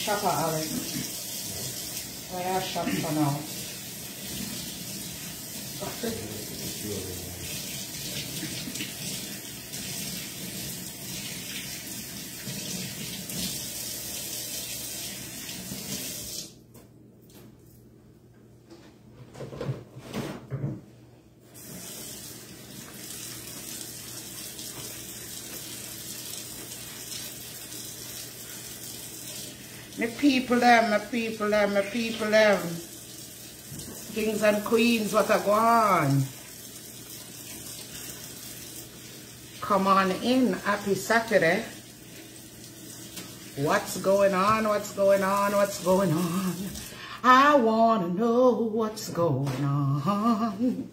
chopper, Alex. I have shop for now. My people them, my people them, my people them. Kings and queens, what a go on? Come on in, happy Saturday. What's going on, what's going on, what's going on? I wanna know what's going on.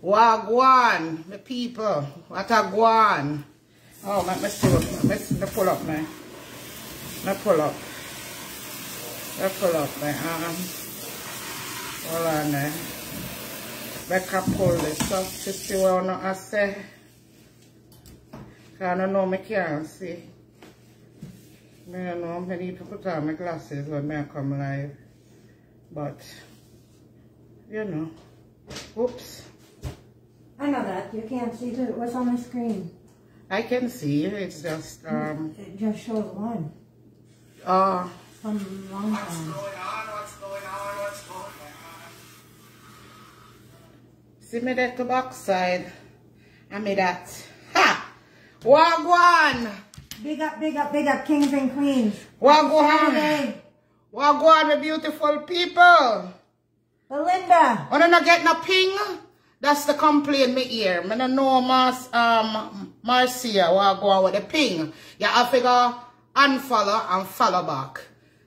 Wagwan, my people, what a go on? Oh, let me pull up, man. Let me pull up. Let me pull up my arm. Hold on there. Let me pull this up to see what I say. Because I don't know I can't see. I don't know, I need to put on my glasses when I come live. But, you know. Oops. I know that. You can't see what's on the screen. I can see. It's just, It just shows one. From a long time. What's going on? What's going on? What's going on? See me there to backside. I made that. Ha! Wagwan! Big up, big up, big up, kings and queens. Wagwan! Wagwan, my beautiful people. Belinda. When I not get no ping, that's the complaint me hear. I don't know Marcia Wagwan with the ping. You have to go unfollow and follow back.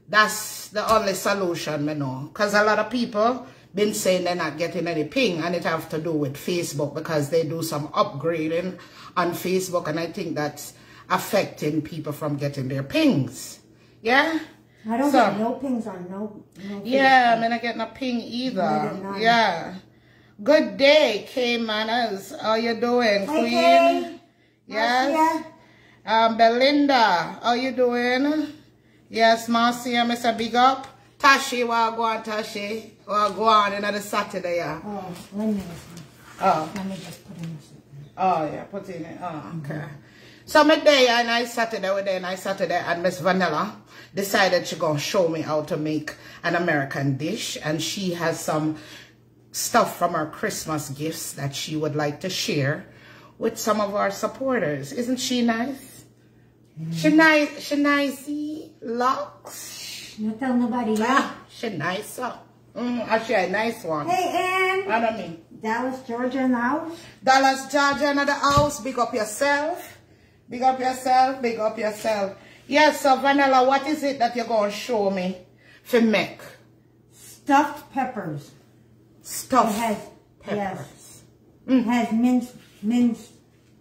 That's the only solution, me know. Because a lot of people been saying they're not getting any ping, and it have to do with Facebook because they do some upgrading on Facebook, and I think that's affecting people from getting their pings. Yeah? I don't get no pings on no yeah, I'm not getting a ping either. Yeah. Good day, K Manners. How you doing, Queen? Kay. Yes. Belinda, how you doing? Yes, Marcia, Mr. Big Up. Tashi, what go on, Tashi? What go on another Saturday, yeah? Oh, let me Let me just put in this. Oh, yeah, put in it. Oh, okay. So, my day, and I Saturday, and Miss Vanilla decided she gonna show me how to make an American dish, and she has some stuff from her Christmas gifts that she would like to share with some of our supporters. Isn't she nice? She nice, locks. Don't tell nobody yet. Ah, she nice, so. Actually, a nice one. Hey, Ann. I don't mean. Dallas, Georgia in the house. Dallas, Georgia in the house. Big up yourself. Big up yourself. Big up yourself. Yes, so Vanilla, what is it that you're going to show me for make? Stuffed peppers. Stuffed peppers. Yes. It has minced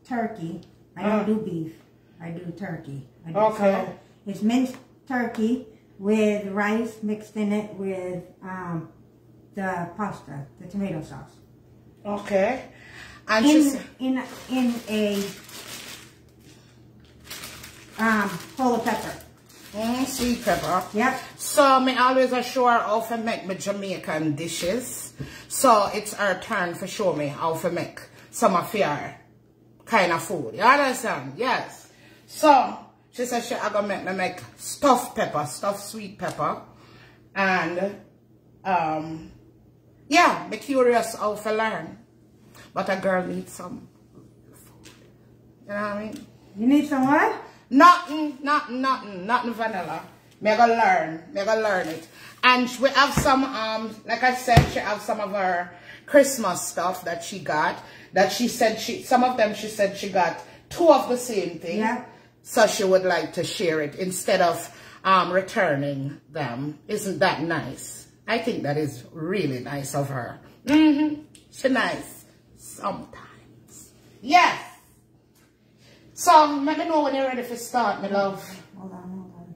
turkey. I don't do beef. I do turkey. Okay. So it's minced turkey with rice mixed in it with the pasta, the tomato sauce. Okay. And in a whole pepper. Sweet pepper. Yep. So me always assure how to make my Jamaican dishes. So it's our turn for show me how to make some of your kind of food. You understand? Yes. So she said she gonna make stuffed sweet pepper. And yeah, be curious how to learn. But a girl needs some food. You know what I mean? You need some what? Nothing vanilla. Me gonna learn it. And we have some, like I said, she have some of her Christmas stuff that she got. That she said some of them she said she got 2 of the same thing. Yeah. So she would like to share it instead of returning them. Isn't that nice? I think that is really nice of her. She's nice. Sometimes. Yes. So, let me know when you're ready to start, my love. Hold on.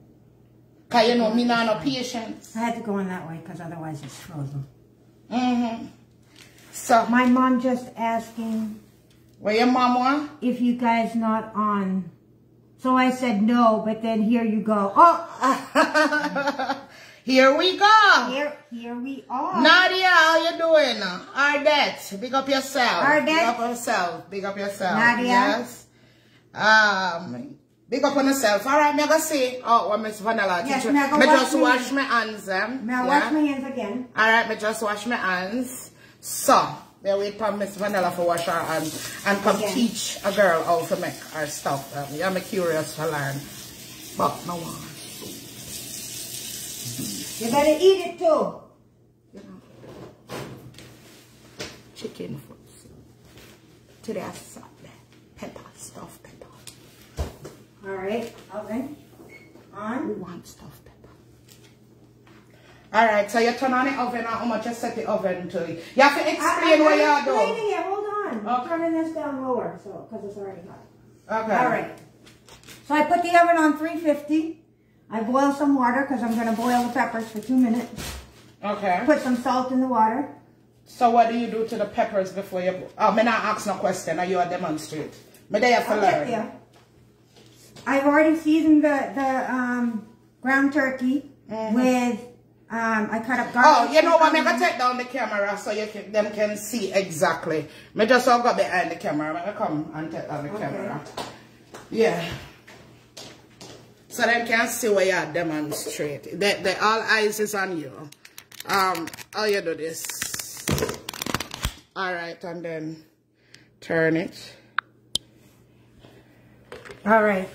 Because you know, me not no patience. I had to go in that way because otherwise it's frozen. So, my mom just asking. Where your mom want? If you guys not on So I said no, but then here you go. Oh! Here we go. Here we are. Nadia, how you doing? Ardette, big up yourself. Ardette. Big up yourself. Big up yourself. Nadia. Yes. Big up on yourself. All right, me gonna say, oh, what Miss Vanilla. Yes, me just wash my hands. May I wash my hands again? All right, me just wash my hands. So, they wait for Miss Vanilla for wash her hands and come teach a girl how to make her stuff. I'm curious to learn. But no one. You better eat it too. Chicken foot. Today I saw that pepper, stuffed pepper. Alright, oven on. We want stuffed pepper. Alright, so you turn on the oven and how much you set the oven to? You have to explain what you're doing. Here, hold on. I'm turning this down lower because it's already hot. Okay. Alright. So I put the oven on 350. I boil some water because I'm going to boil the peppers for 2 minutes. Okay. Put some salt in the water. So what do you do to the peppers before you... Oh, me not ask no question. Are you a demonstrate? Me there for learn. Yeah. I've already seasoned the ground turkey with... I cut up garlic. Oh, you know what? I'm going to take down the camera so them can see exactly. Me just all got behind the camera. I'm going to come and take down the camera. Yeah. So they can see where you demonstrate. All eyes is on you. How you do this? Alright, and then turn it. Alright.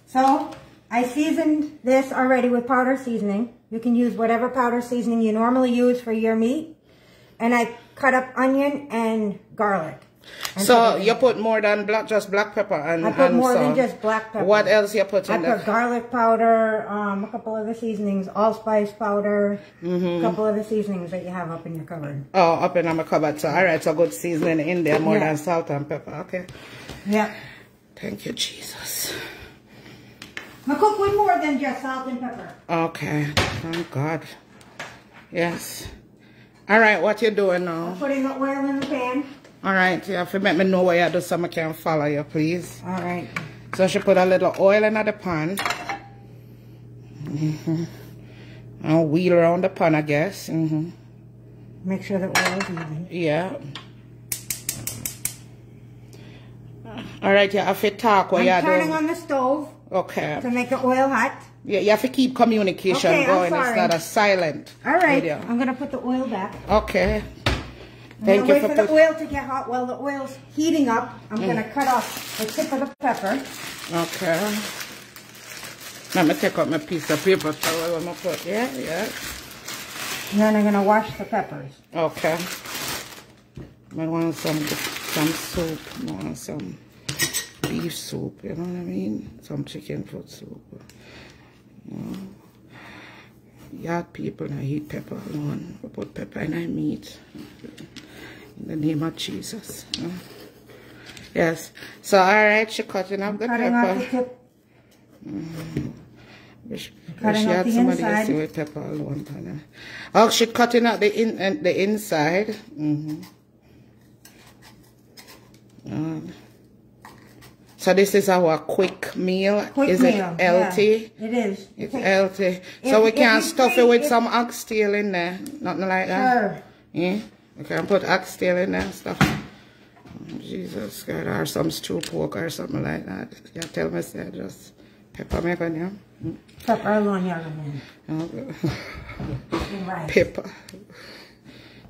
So I seasoned this already with powder seasoning. You can use whatever powder seasoning you normally use for your meat. And I cut up onion and garlic. So you put more than just black pepper and I put more than just black pepper. What else you put in there? I put garlic powder, a couple of the seasonings, allspice powder, a couple of the seasonings that you have up in your cupboard. Oh, up in my cupboard. So alright, so good seasoning in there, more than salt and pepper. Okay. Yeah. Thank you, Jesus. I cook with more than just salt and pepper. Okay. Thank God. Yes. Alright, what you doing now? I'm putting the oil in the pan. Alright, you have to make me know where you do so I can follow you, please. Alright. So she put a little oil in the pan. And wheel around the pan, I guess. Make sure the oil is even. Yeah. Alright, you have to talk what you're doing. I'm turning on the stove. Okay. To make the oil hot. Yeah, you have to keep communication going. It's not a silent video. I'm going to put the oil back. Okay. Thank you for the oil to get hot. While the oil's heating up, I'm going to cut off the tip of the pepper. Okay. Let me take out my piece of paper. So I'm going to put, yeah. And then I'm going to wash the peppers. Okay. I want some soup. I want some beef soup. You know what I mean? Some chicken foot soup. You know. Yard people I eat pepper alone. I put pepper in my meat. In the name of Jesus. Yes. So alright, she cutting up the pepper. Off the tip. She had somebody else with pepper alone. Oh, she cutting out the inside. So this is our quick meal. Is it healthy? Yeah, it is. It's healthy. So we can stuff it with some oxtail in there. Nothing like that? Sure. Yeah? We can put oxtail in there and stuff. Oh, Jesus God. Or some stew pork or something like that. You tell me, say just pepper make on you. Pepper alone, yeah. Okay. Pepper.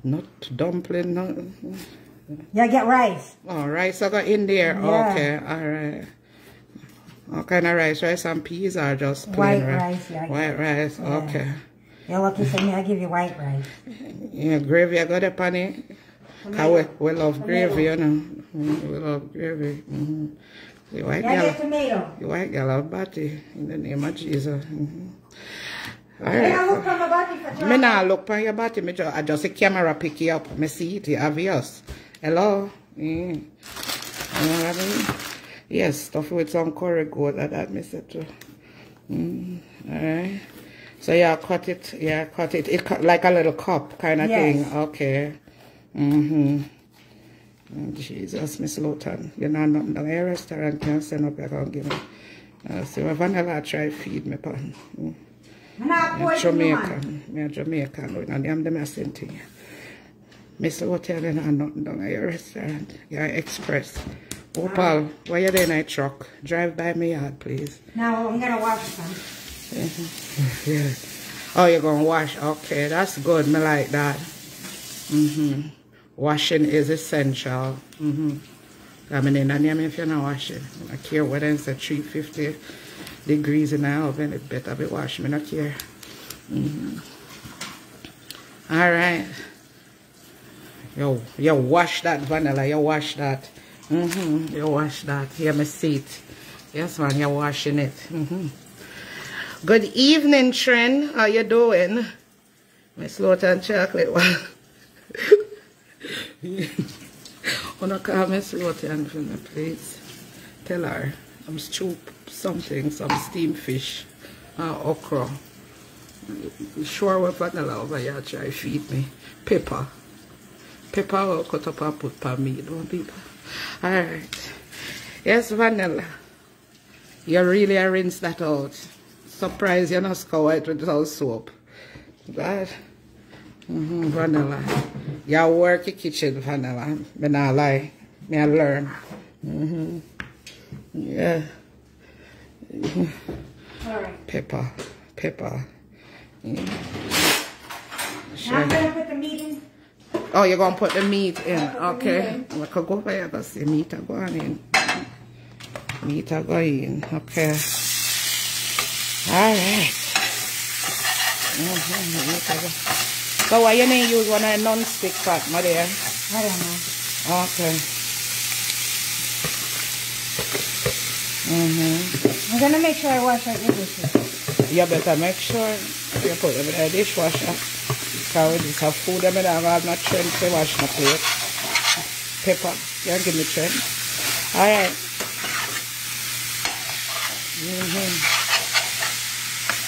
Not dumpling, nothing. Yeah, get rice. Oh, rice I got in there. Yeah. Okay, alright. What kind of rice? Rice and peas or just plain white rice? Yeah. White rice, yeah. Okay. You're lucky for me, I give you white rice. Yeah, gravy I got up on it. We love gravy, you know. We love gravy. The white get tomato. The white girl of body in the name of Jesus. Alright. I look on my body for me not look on your body. I just the camera pick you up. Me see it, obvious. Hello? You know what I mean? Yes, stuff with some curry goat that me said too. Alright. So yeah, cut it. Yeah, cut it. It cut like a little cup kind of thing. Okay. Jesus, Miss Lawton. You know nothing down here restaurant can send up, you can give me. So my vanilla try feed me pan. Jamaican. Me a Jamaican. And I'm the messing thing. Miss Lawton, you know nothing down here restaurant. You're express. Oh, Paul, why you there in a truck? Drive by me yard, please. Now I'm gonna wash them. Yeah. Oh, you're gonna wash? Okay, that's good. Me like that. Washing is essential. I mean, in the name if you're not washing. I care whether it's at 350 degrees in the oven, it better be washed. I don't care. All right. You wash that vanilla. You wash that. You wash that. Here, my seat. Yes, man, you're washing it. Good evening, Trin. How you doing? Miss Lawton chocolate. Wanna call Miss Lawton for me, please? Tell her I'm stew something, some steamed fish, okra. Sure what vanilla over here try feed me. Pepper. Pepper will cut up and put for me, don't people? Alright. Yes, vanilla. You really rinse that out. Surprise, you're not scour it without soap. Right? Vanilla. You work your kitchen, vanilla. Me not lie. Me I learn. Yeah. Alright. Pepper. Pepper. Yeah. Sure. Now I'm gonna put the meat in. Oh, you're gonna put the meat in. Okay. I could go by and see meat are going in. Meat are going in. Okay. Alright. So why you didn't use one of the non-stick pot, my dear? I don't know. Okay. I'm gonna make sure I wash out your dishes. You better make sure you put them in the dishwasher. Because we just have food and I have not trend to wash my plate. Pepper. You give me trend. Alright.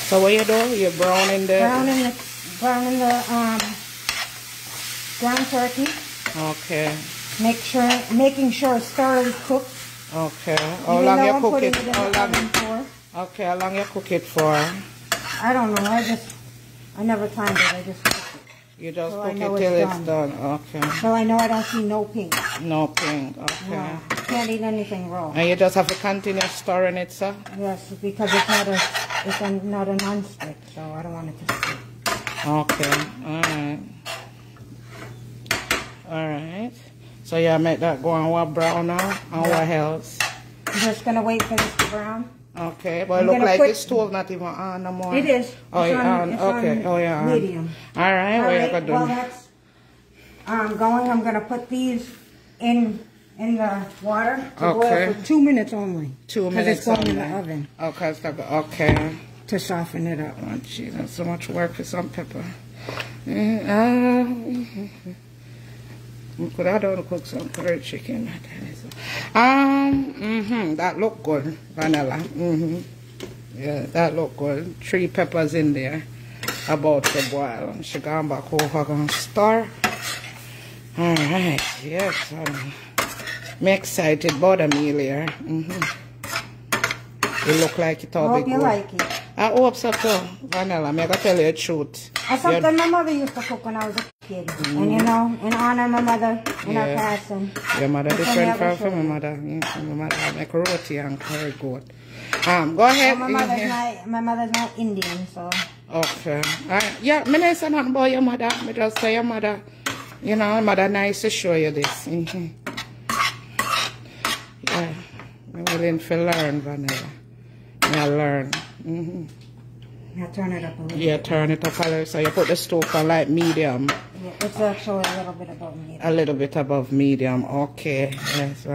So what you do? You're browning the browning the ground turkey. Okay. Making sure it's thoroughly cooked. Okay. How long you cook it? Okay, how long you cook it for? I don't know. I never timed it. I just cook it. You just cook it till it's done. Okay. So I know I don't see no pink. No pink. Okay. No, can't eat anything raw. And you just have to continue stirring it, sir? Yes, because it's not a non-stick, so I don't want it to stick. Okay. Alright. Alright. So you make that go on what brown now? And what else? I'm just gonna wait for this to brown. Okay, but it look like the stove not even on no more. It is. Oh, yeah, on. Okay. Oh, yeah. Medium. Alright, what you gonna do? Well, that's going. I'm gonna put these in the water to boil for 2 minutes only. 2 minutes only. Because it's going in the oven. Okay, okay. To soften it up. Oh, gee, that's so much work for some pepper. Could I don't cook some curry chicken? That look good, vanilla. Yeah, that look good. 3 peppers in there, about to boil. She gone back over, gonna stir. All right, yes, I'm excited about the meal here. It look like it all be good. I hope you like it. I hope so too, vanilla. I'm gonna tell you the truth. That's something my mother used to cook when I was a kid. And you know, in honor of my mother and her passing. Your mother different from my mother. My mother make roti and curry goat. Go ahead. Well, my mother's not Indian, so. Okay. Yeah, me not say nothing about your mother. Me just say your mother. You know, your mother nice to show you this. Yeah, I'm willing to learn, vanilla. I learn. Yeah, turn it up a little. Yeah, turn it up a little. So you put the stove on like medium. Yeah, it's actually a little bit above medium. A little bit above medium. Okay. Yes,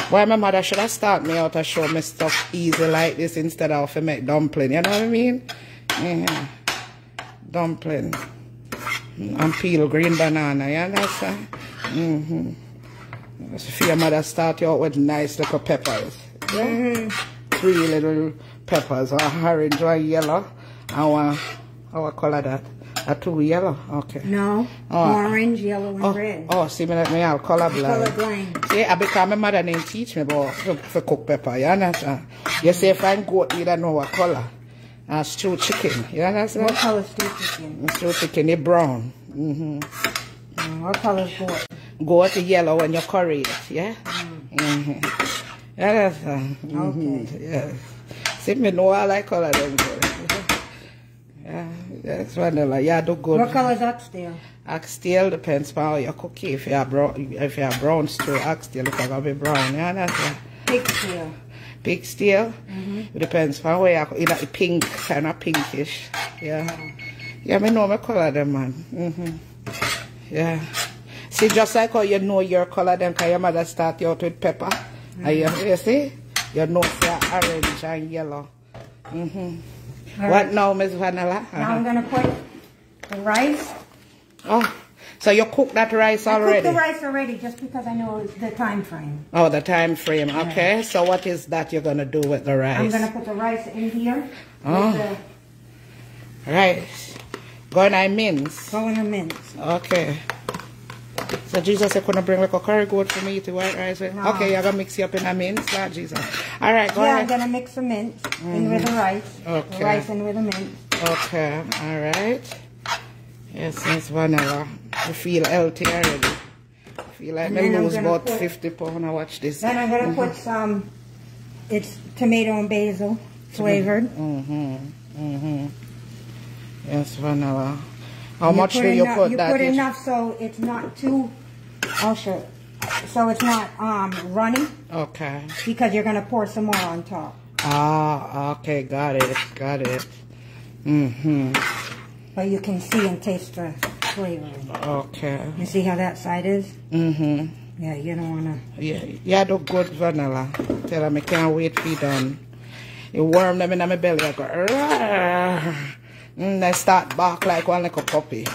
Why my mother should have started me out to show me stuff easy like this instead of to make dumpling. You know what I mean? Yeah. Dumpling. And peel green banana. You understand? So your mother start you out with nice little peppers. 3 little peppers, one orange, one yellow, and one, what color that? A two yellow? Okay. No. Orange, yellow, and red. Oh, see, me all colorblind. Colorblind. See, I become my mother didn't teach me about for cook pepper, you understand? You say if I'm goat, you don't know what color. Stew chicken, you understand? What color stew chicken? Stew chicken is brown. What color is goat? Goat is yellow when you curry it, yeah? You understand? Okay. Yeah. See, me know I like color them good. Yeah, that's one of like, yeah, do good. What color is oxtail? Oxtail depends on how you cook it. If you have brown stew, oxtail it's gonna be brown. Yeah, that's right. Pigtail. Pigtail. It depends on where you cook. It's like pink, kind of pinkish. Yeah. Yeah, me know my color them, man. Yeah. See, just like how you know your color them, because your mother start you out with pepper. And you see, you know it's orange and yellow. Right. What now, Miss Vanilla? Now I'm gonna put the rice. Oh, so you cook that rice already? I cooked the rice already just because I know the time frame. Oh, the time frame. Okay. Yeah. So what is that you're gonna do with the rice? I'm gonna put the rice in here. Oh. Rice. Going to mince. Going to mince. Okay. So Jesus said, couldn't bring like a curry goat for me to white rice with? No. Okay, you're gonna mix it up in a mince, Lord Jesus. All right, go ahead. I'm gonna mix the mince in with the rice. Okay. The rice in with the mince. Okay, all right. Yes, Miss Vanilla. I feel healthy already. I feel like I lose about 50 pounds. I watch this. Then I'm gonna put some. It's tomato and basil flavored. Yes, Vanilla. How much do you put that? You put enough so it's not too. I'll show. So it's not runny. Okay. Because you're gonna pour some more on top. Ah, okay, got it, got it. But you can see and taste the flavor. Okay. You see how that side is? Yeah, you don't wanna. Yeah, do good, Vanilla. Tell them I can't wait to be done. You worm them in my belly. I go. They start bark like one like a puppy.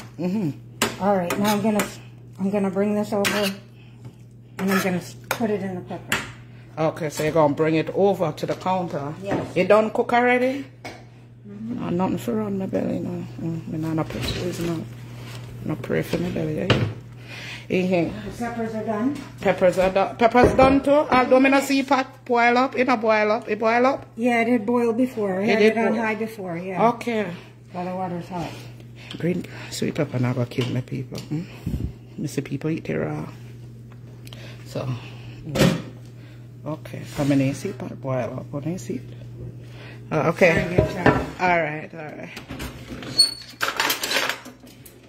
All right, now I'm gonna bring this over, and I'm gonna put it in the pepper. Okay, so you're gonna bring it over to the counter. Yes. You done cook already? No, nothing for on my belly, no. I'm not poison, no pray for my belly. The peppers are done. Peppers are done. Peppers done too. Although I see pot boil up, it not boil up. It boil up. Yeah, it had boiled before. I had it on high before. Yeah. Okay. While the water's hot. Green sweet pepper not gonna kill my people. I see people eat it raw. So, okay. How many see pot boil up? When I see it. Okay. All right.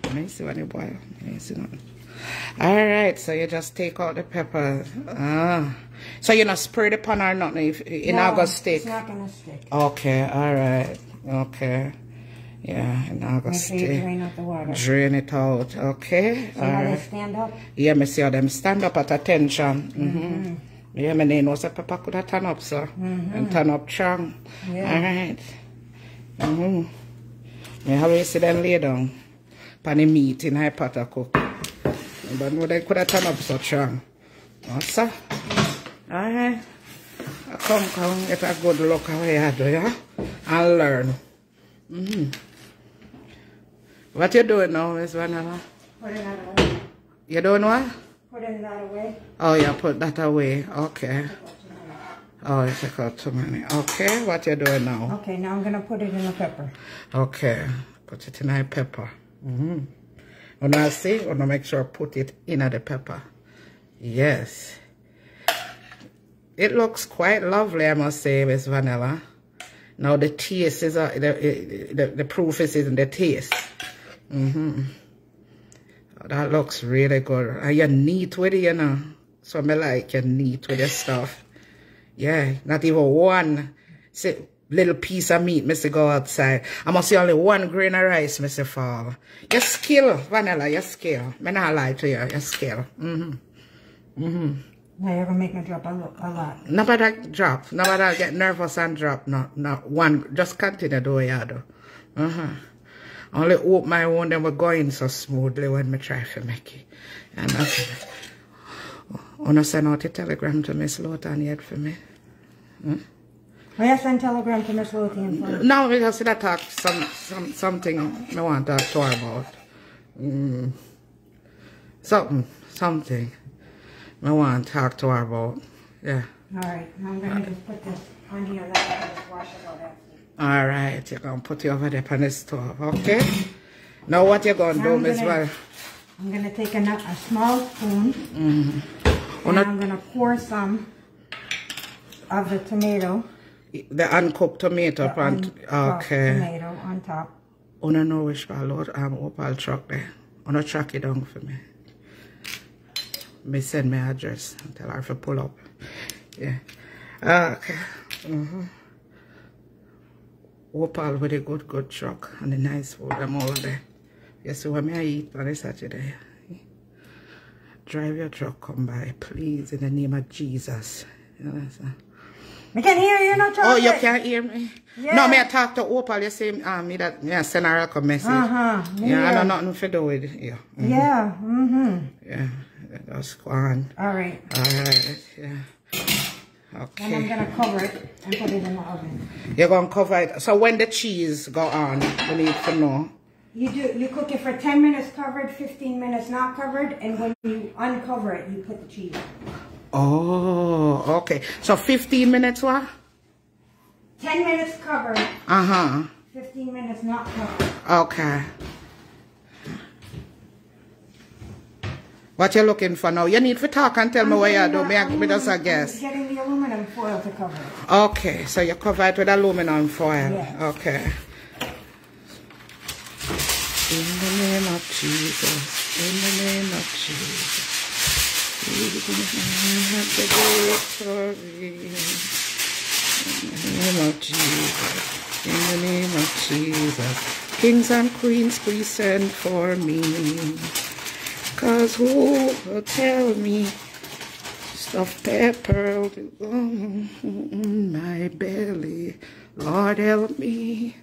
Let me see when it boil. Let me see nothing. All right. So you just take out the peppers. So you not spray the pan or nothing. If it not gonna stick. It's not gonna stick. Okay. All right. Okay. Yeah, and I'm gonna drain out the water. Drain it out, okay? See how they stand up? Yeah, me see how them stand up at attention. Yeah, my name was a pepper could have turn up, sir. And turn up strong. Yeah. All right. Me always see them lay down. Pan the meat in high pot of cook. But no, they could have turn up so strong. Oh, sir. All right. Come, get a good look how you do, yeah? And learn. What you doing now, Miss Vanilla? Putting that away. You doing what? Putting that away. Oh, you put that away. Okay. Oh, you take out too many. Okay, what you doing now? Okay, now I'm going to put it in the pepper. Okay, put it in the pepper. And I see, I want to make sure I put it in the pepper. Yes. It looks quite lovely, I must say, Miss Vanilla. Now the taste is, the proof is in the taste. That looks really good. And you're neat with it, you know. So I like you're neat with your stuff. Yeah, not even one little piece of meat, Mr. Go outside. I must see only one grain of rice, Mr. Fall. Your skill, Vanilla, your skill. I not lie to you, your skill. Now you're going to make me drop a lot. Nobody drop. Nobody get nervous and drop. Not one. Just continue the way you do. Only hope my own them were going so smoothly when I try to make it. And that's I want to send out a telegram to Miss Lawton yet for me. Well, I send telegram to Miss Lothian. Now we just talk something I want to talk about. Something I want to talk to her about. Yeah. Alright, now I'm going to just put this on here and just wash it out after. Alright, you're going to put it over there on the stove, okay? Now what you're going to do, Miss Val? I'm going to take a small spoon and I'm going to pour some of the tomato. The uncooked tomato. Okay. Tomato on top. I don't know which Lord Opal truck there. I don't track it down for me. Me send my address and tell her to pull up. Yeah. Okay. Opal with a good truck and a nice food. I'm all there. You see what I eat on a Saturday. Drive your truck, come by, please, in the name of Jesus. You know, I can hear you, no chocolate. Oh, you can't hear me? Yeah. No, me I talk to Opal, you say me that me I send her a message. Yeah, I don't know nothing to do with it. Yeah. Yeah. Yeah, that's fine. Alright. Alright, yeah. Okay. And I'm gonna cover it and put it in the oven. You're gonna cover it. So when the cheese go on, we need to know. You cook it for 10 minutes covered, 15 minutes not covered, and when you uncover it, you put the cheese. Oh, okay. So 15 minutes what? 10 minutes covered. 15 minutes not covered. Okay. What you looking for now? You need to talk and tell me what you do. Me just a guess. I'm getting the aluminum foil to cover it. Okay, so you cover it with aluminum foil. Yes. Okay. In the name of Jesus. In the name of Jesus. We have the victory. In the name of Jesus. In the name of Jesus. Kings and queens, please send for me. Cause who will tell me stuffed pepper in my belly? Lord help me.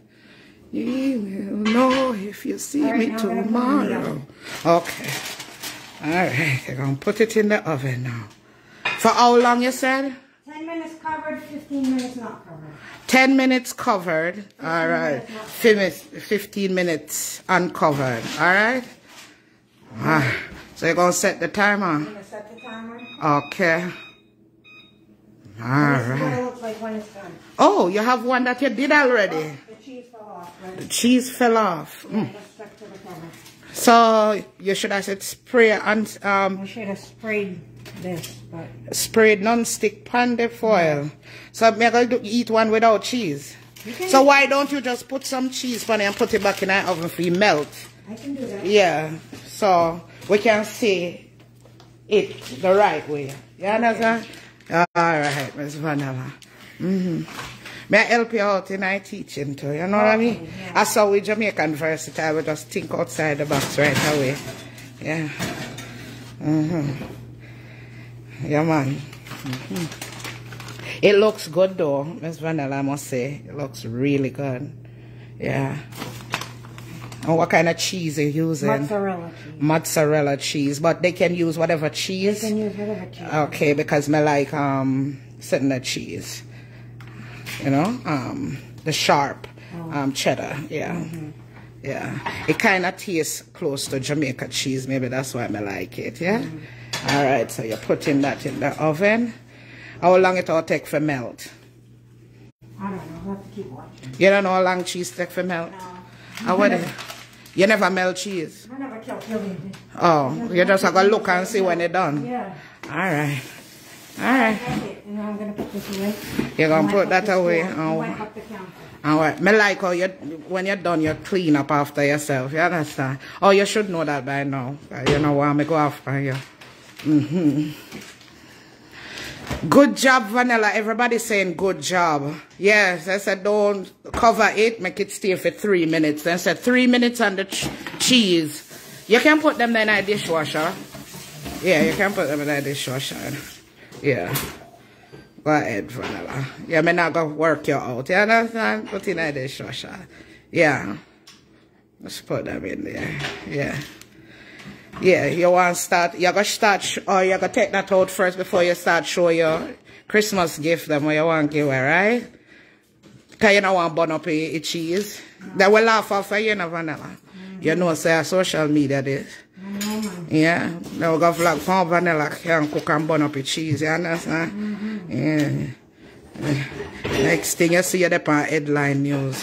You will know if you see me tomorrow. Okay. Alright, I'm going to put it in the oven now. For how long you said? 10 minutes covered, 15 minutes not covered. 10 minutes covered. Alright. 15 minutes uncovered. Alright? So you're going to set the timer? I'm going to set the timer. Okay. Alright. This is what it looks like when it's done. Oh, you have one that you did already? Oh, the cheese fell off, right? The cheese fell off. Yeah, just stuck to the cover. So you should have said spray and I should have sprayed this, but sprayed non-stick pan the foil. So I'm going to eat one without cheese. So why don't you just put some cheese on it and put it back in the oven for you melt? I can do that. Yeah. So we can see it the right way. You understand? Okay. Alright, Miss Vanilla. May I help you out in our teaching too, you know what I mean? Yeah. I saw with Jamaican versatile, we just think outside the box right away. Yeah. Yeah, man. It looks good though, Miss Vanilla, I must say. It looks really good. Yeah. And what kind of cheese are you using? Mozzarella cheese. Mozzarella cheese, but they can use whatever cheese? They can use whatever cheese. Okay, because me like sitting the cheese. You know, the sharp cheddar, yeah. Yeah. It kind of tastes close to Jamaica cheese, maybe that's why I like it, yeah? Alright, so you're putting that in the oven. How long it will take for melt? I don't know, I'll have to keep watching. You don't know how long cheese take for melt? No. You never melt cheese? I never killed it. Oh, you just have to look and see when it's done? Yeah. Alright. Alright. And now I'm going to put this away. You're going to put that away? Wipe up the counter. Alright. Me like how you, when you're done, you clean up after yourself. You understand? Oh, you should know that by now. You know why I go after you. Good job, Vanilla. Everybody's saying good job. Yes, I said don't cover it. Make it stay for 3 minutes. Then I said 3 minutes on the cheese. You can put them in a dishwasher. Yeah, you can put them in a dishwasher. Yeah. Go ahead, Vanilla. Yeah, I'm not going to work you out. You understand? Put in a dishwasher. Yeah. Let's put them in there. Yeah. Yeah, you want to start, you're going to start, or you're going to take that out first before you start showing your Christmas gift them what you want to give her, right? Because you don't want to burn up a cheese. No. They will laugh off of you, vanilla. You know, say social media this. Yeah. Now we got vlog from vanilla can cook and burn up a cheese, you understand? Yeah. Next thing you see the on headline news.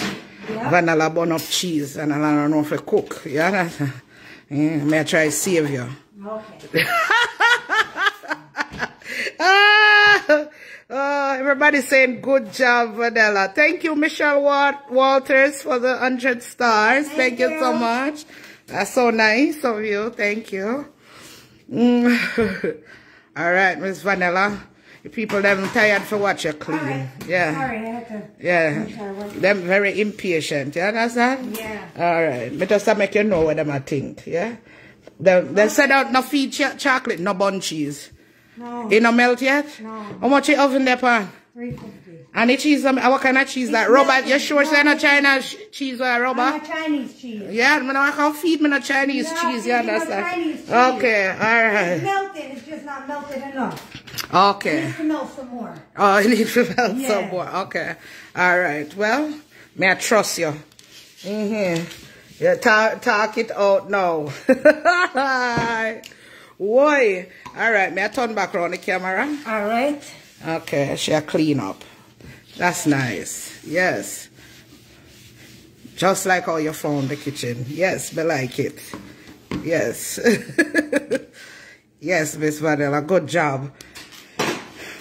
Yeah. Vanilla burn up cheese and I don't know if you cook. You understand? Yeah. May I try to save you. Okay. Everybody saying good job, Vanilla. Thank you, Michelle Walters, for the 100 stars. Thank you so much. That's so nice of you. Thank you. All right, Miss Vanilla. The people them tired for what you clean. Right. Yeah. Sorry, I had to. Yeah. Them very impatient. You understand? Yeah. All right. But just to make you know what them I think. Yeah. They said out no feed chocolate, no bun cheese. No. It no melt yet? No. How much you oven there, pan? 350. And the cheese, what kind of cheese? Like rubber? You sure it's not China cheese or rubber? Not Chinese cheese. Yeah, I can't feed me no Chinese cheese, you understand? Chinese cheese. Okay, alright. It's melted, it's just not melted enough. Okay. It needs to melt some more. Oh, it needs to melt some more. Okay. Alright, well, may I trust you? Yeah, talk it out now. Why? Alright, may I turn back around the camera? Alright. Okay, she'll clean up. That's nice. Yes. Just like how you found the kitchen. Yes, me like it. Yes. Yes, Miss Vanilla, good job.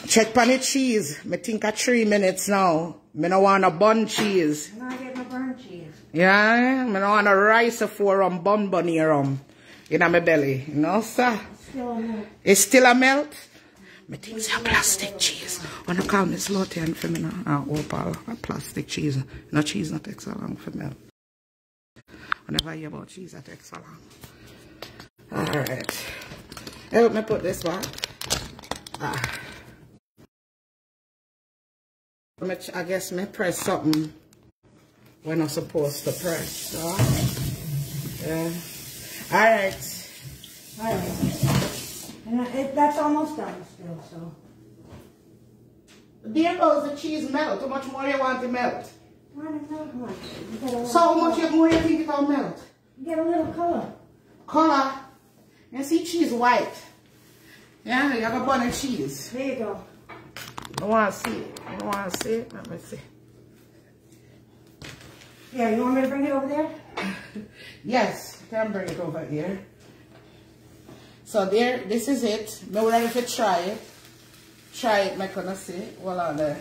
Check on the cheese. Me think of 3 minutes now. Me no want a bun cheese. I'm not getting a bun cheese. Yeah, me no want a rice or 4 rum bun here in my belly. You know, sir? It's still a melt. It's still a melt? I think it's a plastic cheese. When I call Miss Lotian for me now, Opal, a plastic cheese. No cheese not takes so long for me. Whenever I hear about cheese, that takes so long. Alright. Help me put this back. I guess me press something when I'm supposed to press. So. Yeah. Alright. Alright. And that's almost done still, so. There goes the cheese melt. How much more you want to melt? I don't know how much. So how much more you think it'll melt? You get a little color. Color? You see cheese white. Yeah, you have a bun of cheese. There you go. I want to see it. You want to see it? Let me see. Yeah, you want me to bring it over there? Yes, I can bring it over here. So there, this is it. Now ready to try it. Try it, make gonna see. Well on there.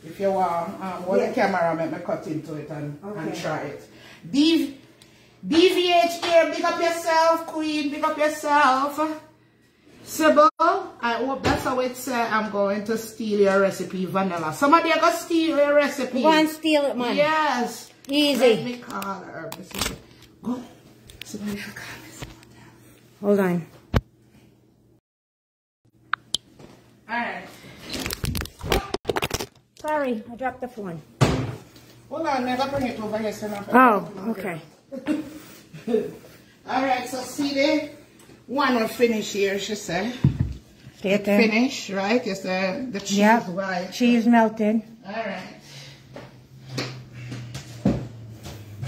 If you want, hold the camera, make me cut into it and try it. BVH here, big up yourself, Queen, big up yourself. Sybil, I hope that's how it says. I'm going to steal your recipe, Vanilla. Somebody are going to steal your recipe. Go and steal it, man. Yes. Easy. Let me call her. Go. Somebody call me. Hold on. Alright. Sorry, I dropped the phone. Hold on, never bring it over here. So oh, okay. Alright, so see there? One will finish here, she said. Finish, right? You said the cheese white. Cheese melted. Alright.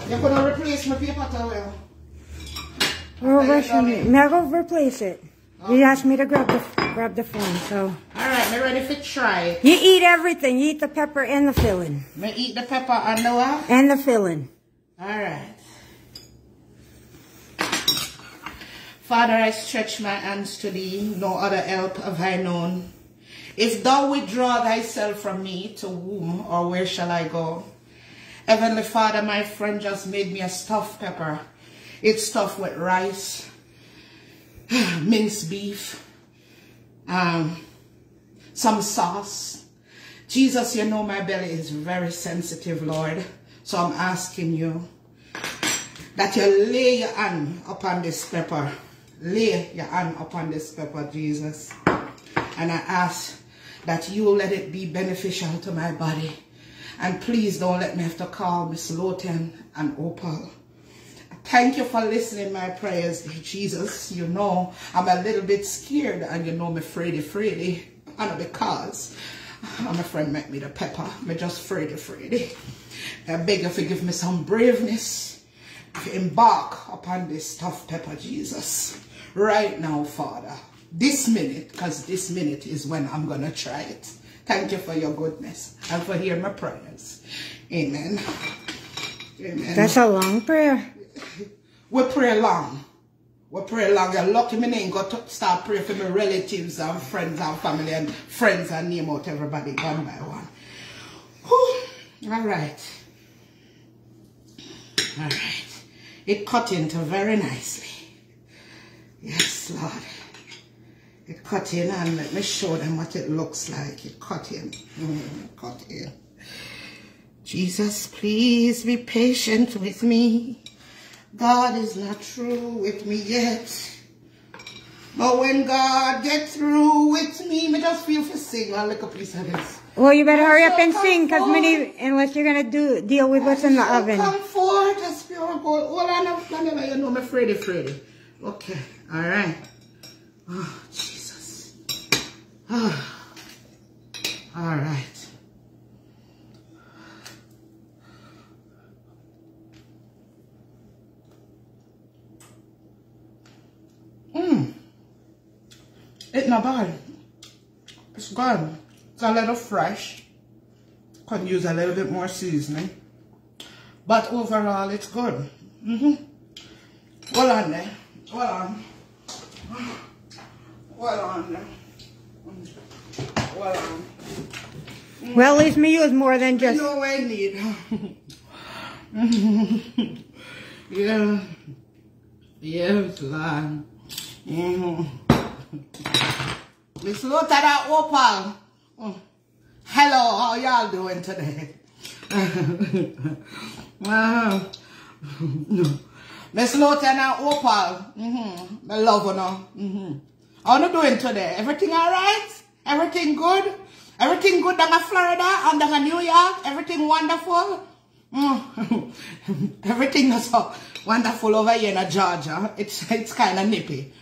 You're going to replace my paper towel. Never replace it. Okay. You asked me to grab the phone, so. Alright, I'm ready for try. You eat everything. You eat the pepper and the filling. I eat the pepper and the what? And the filling. Alright. Father, I stretch my hands to thee, no other help have I known. If thou withdraw thyself from me, to whom or where shall I go? Heavenly Father, my friend just made me a stuffed pepper. It's stuffed with rice, minced beef, some sauce. Jesus, you know my belly is very sensitive, Lord. So I'm asking you that you lay your hand upon this pepper. Lay your hand upon this pepper, Jesus. And I ask that you let it be beneficial to my body. And please don't let me have to call Miss Lotan and Opal. Thank you for listening to my prayers, Jesus. You know I'm a little bit scared and you know me fraidy. And because And my friend make me the pepper. Me just afraid. I beg you to give me some braveness to embark upon this tough pepper, Jesus. Right now, Father. This minute, because this minute is when I'm going to try it. Thank you for your goodness and for hearing my prayers. Amen. Amen. That's a long prayer. We pray long. We pray long. You're lucky me ain't got to start praying for my relatives and friends and family and friends and name out everybody one by one. Whew. All right. All right. It cut into very nicely. Yes, Lord. It cut in, and let me show them what it looks like. It cut in. Cut in. Jesus, please be patient with me. God is not through with me yet. But when God gets through with me, me just feel for sing a little piece of this. Well, you better hurry up and sing, because unless you're going to deal with what's in the oven. Come forward, just pure gold. Hold on, Daniela, you know me Freddy. Okay, all right. Oh, Jesus. Oh. All right. It's not bad. It's good. It's a little fresh. Could use a little bit more seasoning. But overall, it's good. Hold on there. Hold on. Hold on there. Hold on. Well, at least me use more than just... You know what I need. Yeah. Yes, Lord. Let's look at that opal. Hello, how y'all doing today? Miss Lota and opal. My love you know. How you doing today? Everything alright? Everything good? Everything good down in Florida and down in New York? Everything wonderful? Everything is so wonderful over here in Georgia. It's kind of nippy.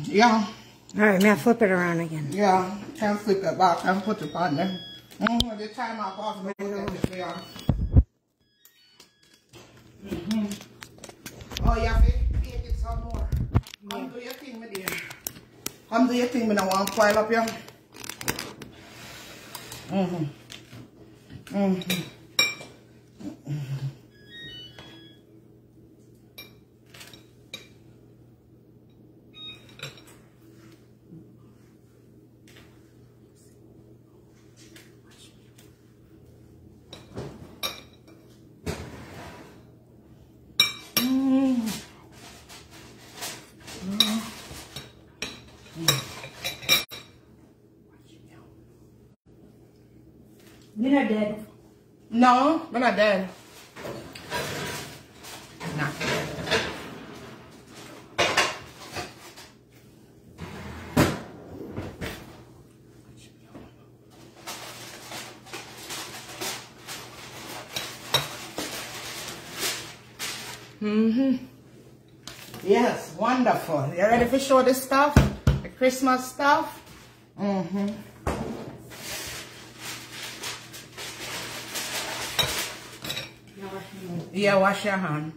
Yeah. Alright, now flip it around again. Yeah, can flip it back and put it on there. The time I off me yeah. Oh, yeah, make it some more. Come do your thing, my dear. Come do your thing, I don't want to pile up here. You're not dead. No, we're not dead. Not dead. Yes, wonderful. You ready to show this stuff? The Christmas stuff? Yeah, wash your hand.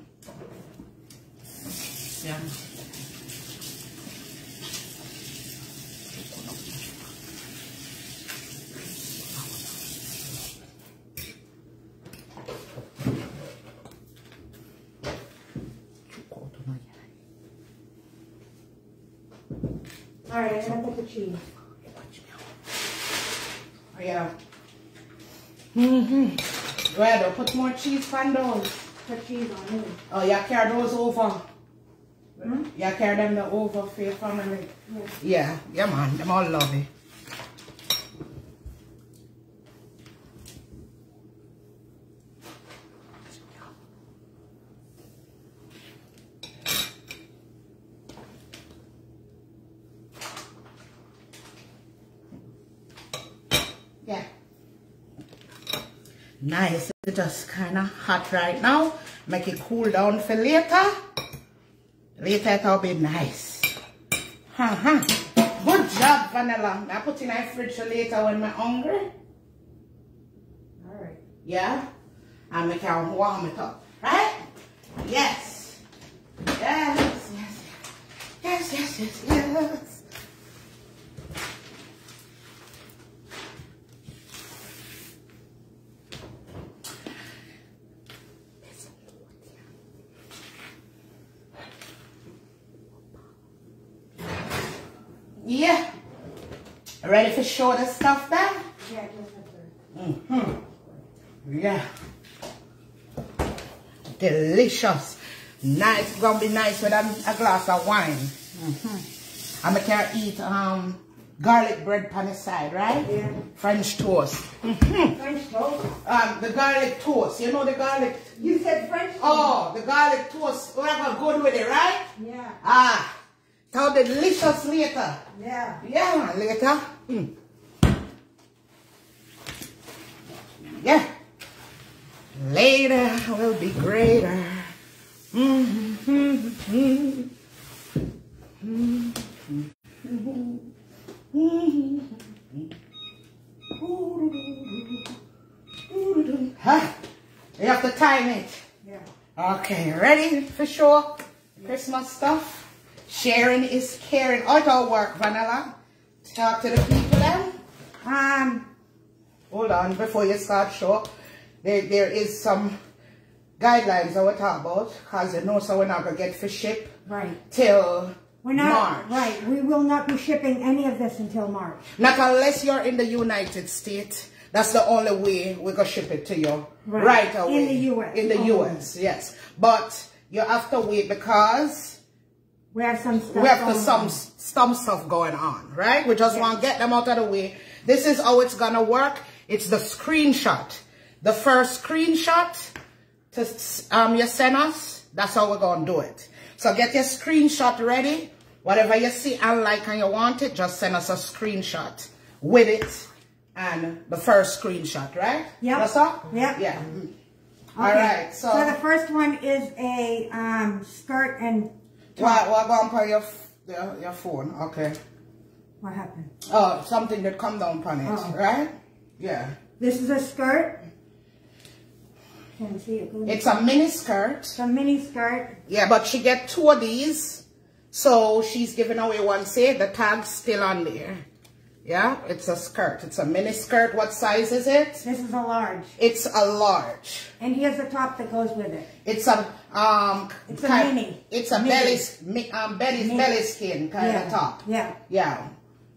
Yeah. Alright, I'm gonna put the cheese. Oh, yeah. Well, put more cheese on those. Put cheese on it. Oh, you carry those over? You carry them over for your family? Yeah, yeah, man. Them all love it. Yeah. Nice. It's just kind of hot right now. Make it cool down for later. Later it'll be nice. Good job, vanilla. I put in my fridge for later when I'm hungry. Alright. Yeah? And we can warm it up. Right? Yes. Yes, yes. Yes, yes, yes, yes. Yeah. Ready for show the stuff then? Yeah, just Yeah. Delicious. Nice. It's gonna be nice with a glass of wine. I'm gonna eat garlic bread on the side, right? Yeah. French toast. French toast? The garlic toast. You know the garlic. You said French toast? Oh, the garlic toast. Whatever, good with it, right? Yeah. Ah. How delicious later. Yeah. Yeah, later. Yeah. Later will be greater. Huh? You have to time it. Yeah. Okay, ready for sure? Christmas stuff. Sharing is caring. How it all work, Vanilla? Talk to the people then. Hold on, before you start show, there is some guidelines I will talk about, because you know, so we're not going to get for ship till March. Right, we will not be shipping any of this until March. Not unless you're in the United States. That's the only way we're going to ship it to you right away. In the U.S. In the U.S., yes. But you have to wait because we have some stuff some stuff going on, right? We just want to get them out of the way. This is how it's going to work. It's the screenshot. The first screenshot to you send us, that's how we're going to do it. So get your screenshot ready. Whatever you see and like and you want it, just send us a screenshot with it and the first screenshot, right? Yeah. That's all? Yeah. Yeah. Okay. All right. So the first one is a skirt and top. What going on your phone? Okay. What happened? Oh, something that come down on it, right? Yeah. This is a skirt. Can you see it? It's a mini skirt. It's a mini skirt. Yeah, but she get 2 of these. So she's giving away one, say the tag's still on there. Yeah, it's a skirt. It's a mini skirt. What size is it? This is a large. It's a large. And here's the top that goes with it. It's a it's a mini. It's a belly skin kind of top. Yeah. Yeah.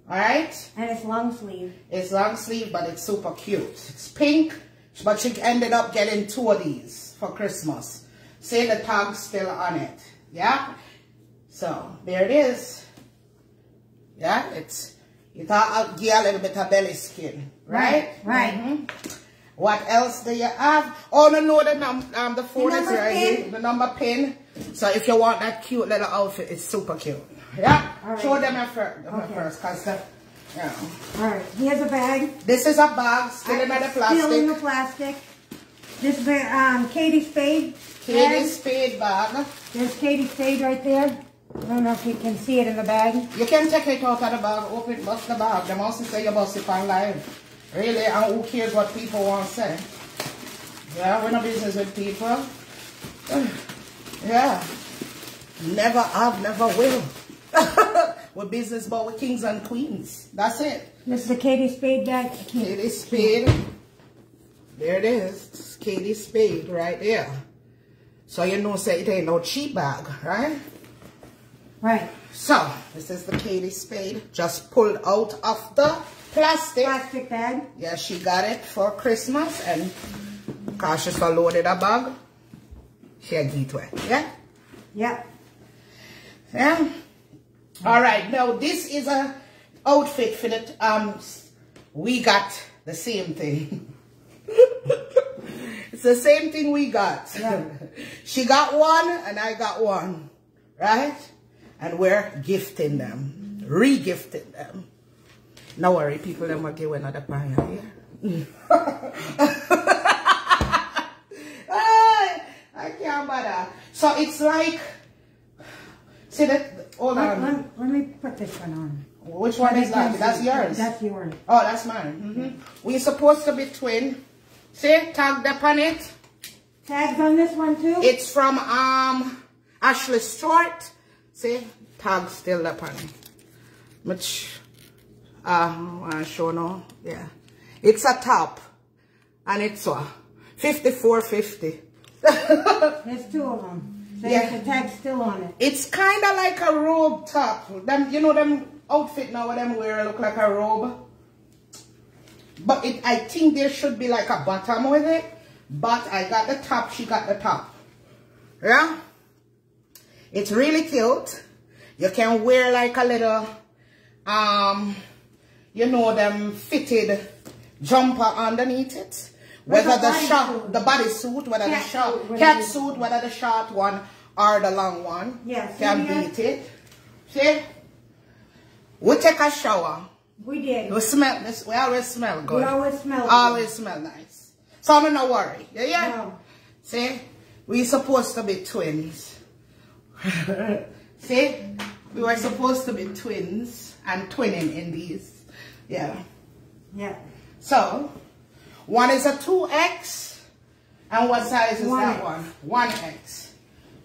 All right. And it's long sleeve. It's long sleeve, but it's super cute. It's pink, but she ended up getting 2 of these for Christmas. Say the tag's still on it. Yeah. So there it is. Yeah, it's a little bit of belly skin, right? Right. What else do you have? Oh no, the phone is right here. The number pin. So if you want that cute little outfit, it's super cute. Yeah. Right. Show them first, cause yeah. All right. Here's a bag. This is a bag still in the plastic. Still in the plastic. This is a Katie Spade. Katie Spade bag. There's Katie Spade right there. I don't know if you can see it in the bag. You can take it out of the bag, open, bust the bag. They must say you bust it on live. Really, and who cares what people want to say? Yeah, we're no business with people. Yeah. Never have, never will. We're business but we're kings and queens. That's it. This is a Katie Spade bag. Katie Spade. There it is. It's Katie Spade right there. So you know, say it ain't no cheap bag, right? Right. So, this is the Katie Spade. Just pulled out of the plastic bag. Yeah, she got it for Christmas and cautious for loaded a bag. She'll get to it. Yeah? Yeah. Yeah. Alright, now this is a outfit for the we got the same thing. It's the same thing we got. Yeah. She got one and I got one. Right? And we're gifting them. Re-gifting them. No worry, people them will give another pie here. I can't bother. So it's like See that? Hold on. Let me put this one on. Which one is that? That's yours. That's yours. Oh, that's mine. We're supposed to be twin. See, tag up on it. Tags on this one too? It's from Ashley Stewart. See, tag still up on it. Which I want to show now. Yeah. It's a top. And it's $54.50. There's two of them. So yeah. The tag's still on it. It's kind of like a robe top. Them, you know them outfit now, what them wear look like a robe. But I think there should be like a bottom with it. But I got the top, she got the top. Yeah? It's really cute. You can wear like a little, you know, them fitted jumper underneath it. Whether the bodysuit, whether the short cat suit, whether the short one or the long one, yes, can beat it. See, we take a shower. We did. We smell this. We always smell good. We always smell good. Always smell nice. So I'm not worry. Yeah. No. See, we supposed to be twins. See, we were supposed to be twins and twinning in these. Yeah. Yeah. So. One is a 2X, and what size is 1X. that one? 1X.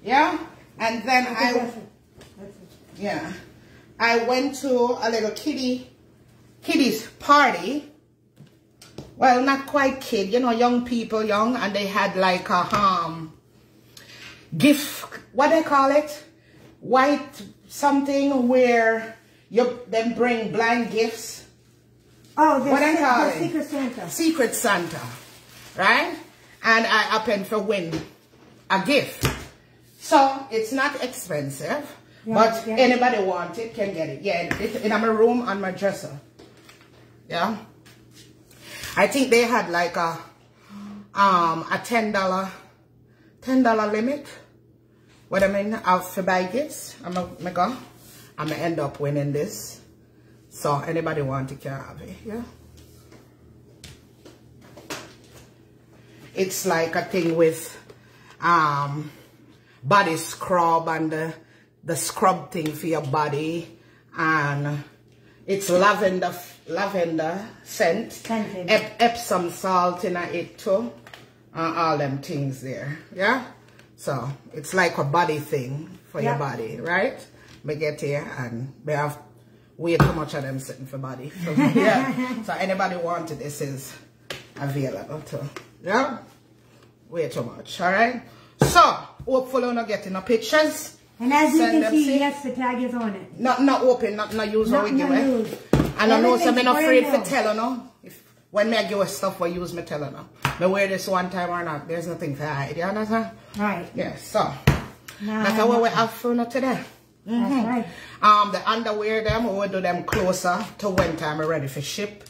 Yeah? And then I went to a little kiddies party. Well, not quite kid, you know, young people, and they had like a gift, what they call it? White something where you then bring blind gifts. Oh, the Secret Santa. Secret Santa, right? And I happened to win a gift. So, it's not expensive, but anybody want it can get it. Yeah, it's in my room on my dresser. Yeah. I think they had like a $10 limit. What I mean, to buy gifts. I'm gonna end up winning this. So anybody want it can have it, yeah. It's like a thing with body scrub and the scrub thing for your body, and it's lavender scent, Epsom salt in it too, all them things there, yeah. So it's like a body thing for your body, right? We get here and we have way too much of them sitting for body. So, yeah. So anybody wanted this is available too. Yeah? Way too much. Alright? So, hopefully we're not getting no pictures. And as you can see, yes, the tag is on it. Not open, not use what we give it. And I know so I'm not afraid to tell you no. When me I give stuff we use me tell you no. Me wear this one time or not, there's nothing to hide. You understand? Right. Yeah, so that's what we have for today. That's right. The underwear them, we will do them closer to when time we're ready for ship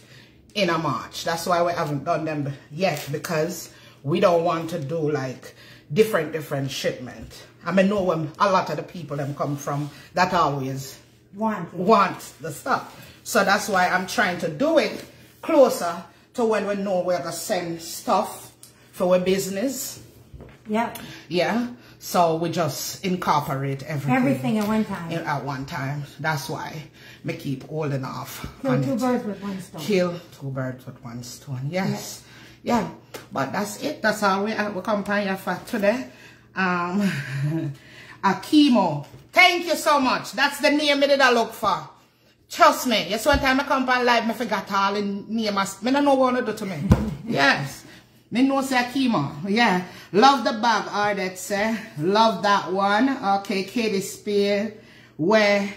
in a March. That's why we haven't done them yet, because we don't want to do like different shipment. I mean, know when a lot of the people them come from that always want the stuff. So that's why I'm trying to do it closer to when we know we're gonna send stuff for our business. Yeah. Yeah. So we just incorporate everything at one time. At one time. That's why we keep holding off. Kill two birds with one stone. Kill two birds with one stone. Yes. Yeah. But that's it. That's all we come here for today. Akimo. Thank you so much. That's the name that I look for. Trust me. Yes, one time I come on live, I forgot all the name. I don't know what to do to me. Yes. Me know say Akimo. Yeah. Love the bag, or that say. Love that one. Okay, Katie Spear. Where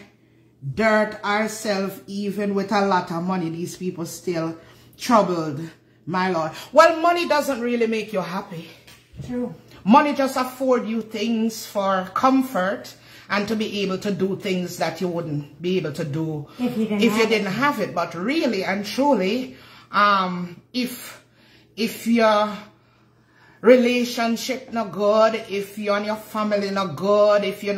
dirt ourselves, even with a lot of money, these people still troubled, my Lord. Well, money doesn't really make you happy. True. Money just afford you things for comfort and to be able to do things that you wouldn't be able to do if you didn't have it. But really and truly, if your relationship not good, if you and your family not good, if you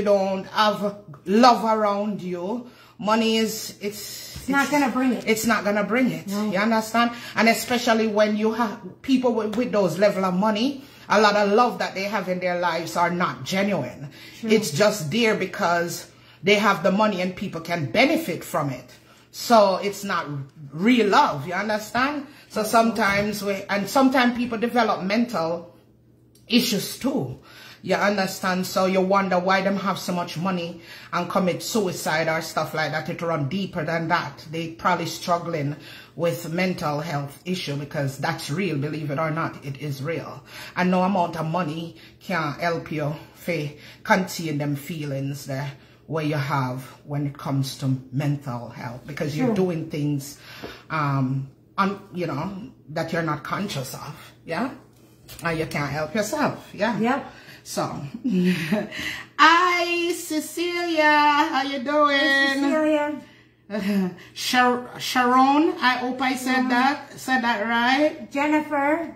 don't have love around you, money it's not gonna bring it. It's not gonna bring it. No. You understand? And especially when you have people with those level of money a lot of love that they have in their lives are not genuine. It's just there because they have the money and people can benefit from it. So it's not real love, you understand? So sometimes sometimes people develop mental issues too. You understand? So you wonder why them have so much money and commit suicide or stuff like that. It run deeper than that. They probably struggling with mental health issue because that's real, believe it or not, it is real. And no amount of money can help you contain them feelings there where you have when it comes to mental health, because you're doing things you know, that you're not conscious of, yeah, and you can't help yourself, yeah. Yep. So hi Cecilia, how you doing? Hey, Cecilia. Sharon, I hope I said that right. Jennifer,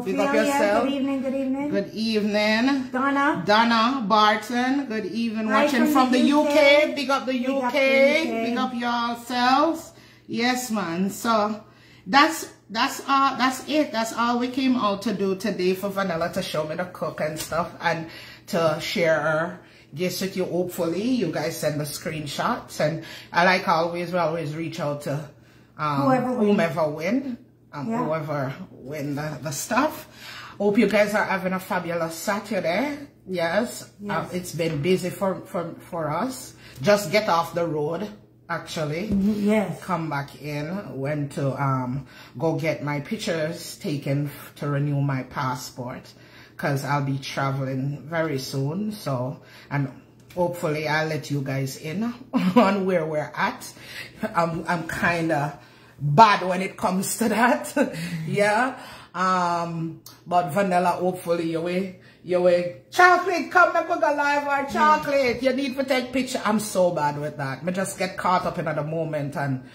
pick up yourself. good evening, good evening. Good evening. Donna Barton, good evening. Hi, Watching from the UK. Big up the Big UK. up the UK. Big up yourselves. Yes, man. So that's it. That's all we came out to do today for Vanilla, to show me the cook and stuff and to share her gifts with you. Hopefully you guys send the screenshots, and I like always, we always reach out to whomever win. Whoever win the stuff. Hope you guys are having a fabulous Saturday. Yes. It's been busy for us. Just get off the road, actually. Yes. Come back in. Went to go get my pictures taken to renew my passport, because I'll be traveling very soon. So, and hopefully I'll let you guys in on where we're at. I'm kind of bad when it comes to that. Yeah. But Vanilla, hopefully you will chocolate, come back with a live or chocolate. You need to take picture. I'm so bad with that. I just get caught up in the moment and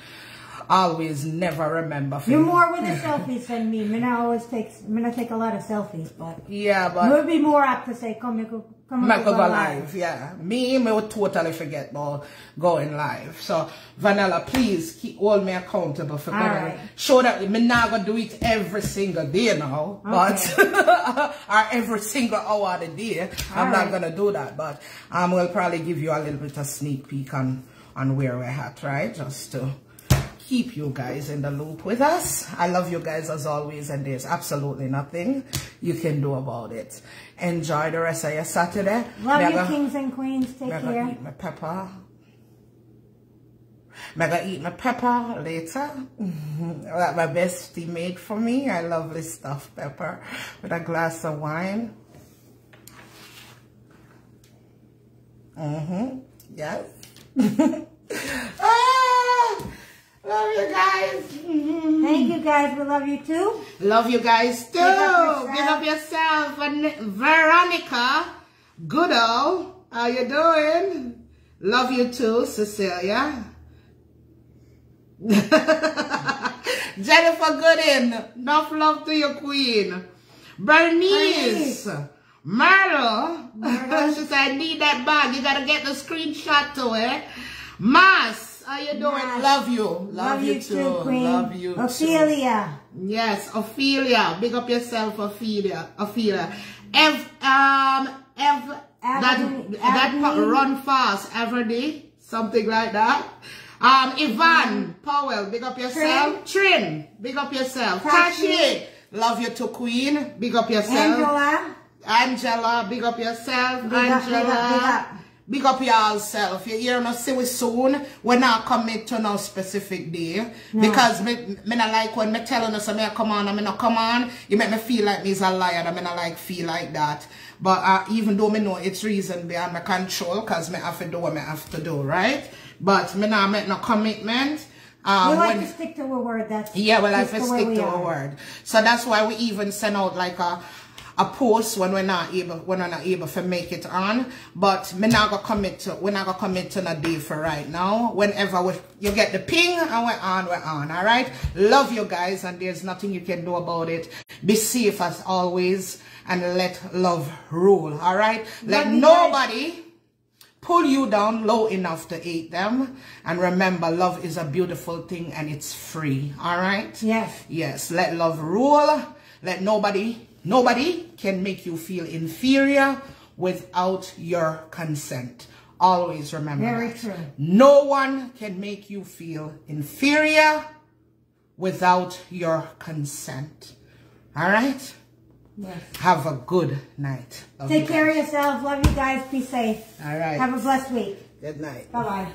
always never remember. You're more with the selfies than me. I take a lot of selfies, but yeah, but it would be more apt to say come go live. Yeah, me would totally forget about going live. So Vanilla, please hold me accountable for going. Show that me not gonna do it every single day now, but or every single hour of the day. I'm not gonna do that, but we'll probably give you a little bit of sneak peek on where we're at, right? Just to keep you guys in the loop with us. I love you guys as always, and there's absolutely nothing you can do about it. Enjoy the rest of your Saturday. Love you, kings and queens. Take care. Eat my pepper. I'm gonna eat my pepper later. That my bestie made for me. I love this stuff, pepper, with a glass of wine. Yes. Love you guys. Thank you guys. We love you too. Love you guys too. Give up yourself. Veronica Goodall, how you doing? Love you too, Cecilia. Jennifer Gooden, enough love to your queen. Bernice. Myrtle. She said, I need that bag. You gotta get the screenshot to it. Mas. How you doing? Yes. Love you. Love you too, queen. Love you Ophelia. Too. Yes, Ophelia. Big up yourself, Ophelia. That run fast every day. Something like that. Yvonne Powell, big up yourself. Trin, big up yourself. Tashi, love you too, queen. Big up yourself. Angela, big up yourself. Big up yourself. You hear us say we soon. We're not commit to no specific day. No. Because me not like when me telling us I come on and me not come on. You make me feel like me's a liar and me not like feel like that. But even though me know it's reason beyond my control, because me have to do what me have to do, right? But me not make no commitment. We like to stick to a word. That's yeah, we like to stick to a word. So that's why we even send out like a post when we're not able to make it on. But we're not gonna commit to a day for right now. Whenever you get the ping and we're on, all right? Love you guys, and there's nothing you can do about it. Be safe as always, and let love rule, all right? Let nobody pull you down low enough to hate them. And remember, love is a beautiful thing and it's free, all right? Yes. Yes, let love rule. Let nobody can make you feel inferior without your consent. Always remember Very that. true. No one can make you feel inferior without your consent. All right? Yes. Have a good night. Take care of yourselves. Love you guys. Be safe. All right. Have a blessed week. Good night. Bye-bye.